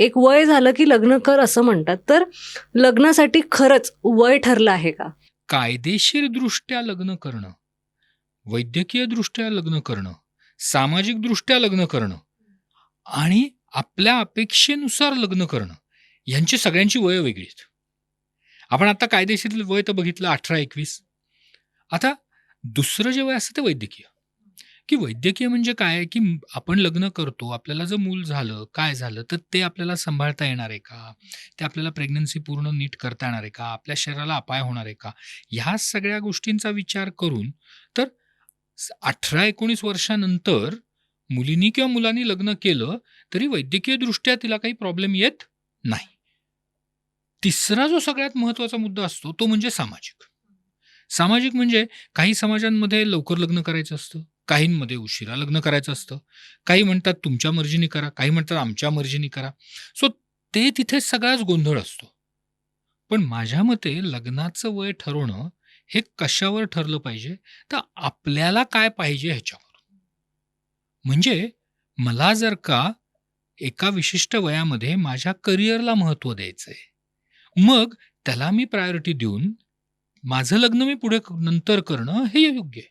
एक वय झालं की लग्न कर असं म्हणतात. तर लग्नासाठी खरंच वय ठरलं आहे का? कायदेशीरदृष्ट्या लग्न करणं, वैद्यकीयदृष्ट्या लग्न करणं, सामाजिकदृष्ट्या लग्न करणं आणि आपल्या अपेक्षेनुसार लग्न करणं, ह्यांची सगळ्यांची वयं वेगळी आहेत. आपण आता कायदेशीर वय तर बघितलं 18-21. आता दुसरं जे वय असतं ते वैद्यकीय. की वैद्यकीय म्हणजे काय, की आपण लग्न करतो, आपल्याला जर मूल झालं, काय झालं, तर ते आपल्याला सांभाळता येणार आहे का? ते आपल्याला प्रेग्नन्सी पूर्ण नीट करता येणार आहे का? आपल्या शरीराला अपाय होणार आहे का? ह्या सगळ्या गोष्टींचा विचार करून तर 18-19 वर्षानंतर मुलीनी किंवा मुलांनी लग्न केलं, तरी वैद्यकीयदृष्ट्या तिला काही प्रॉब्लेम येत नाही. तिसरा जो सगळ्यात महत्त्वाचा मुद्दा असतो, तो म्हणजे सामाजिक. सामाजिक म्हणजे काही समाजांमध्ये लवकर लग्न करायचं असतं, काहींमध्ये उशिरा लग्न करायचं असतं. काही म्हणतात तुमच्या मर्जीने करा, काही म्हणतात आमच्या मर्जीने करा. सो ते तिथे सगळाच गोंधळ असतो. पण माझ्या मते लग्नाचं वय ठरवणं हे कशावर ठरलं पाहिजे, तर आपल्याला काय पाहिजे ह्याच्यावर. म्हणजे मला जर का एका विशिष्ट वयामध्ये माझ्या करिअरला महत्त्व द्यायचंय, मग त्याला मी प्रायोरिटी देऊन माझं लग्न मी पुढे नंतर करणं हे योग्य आहे.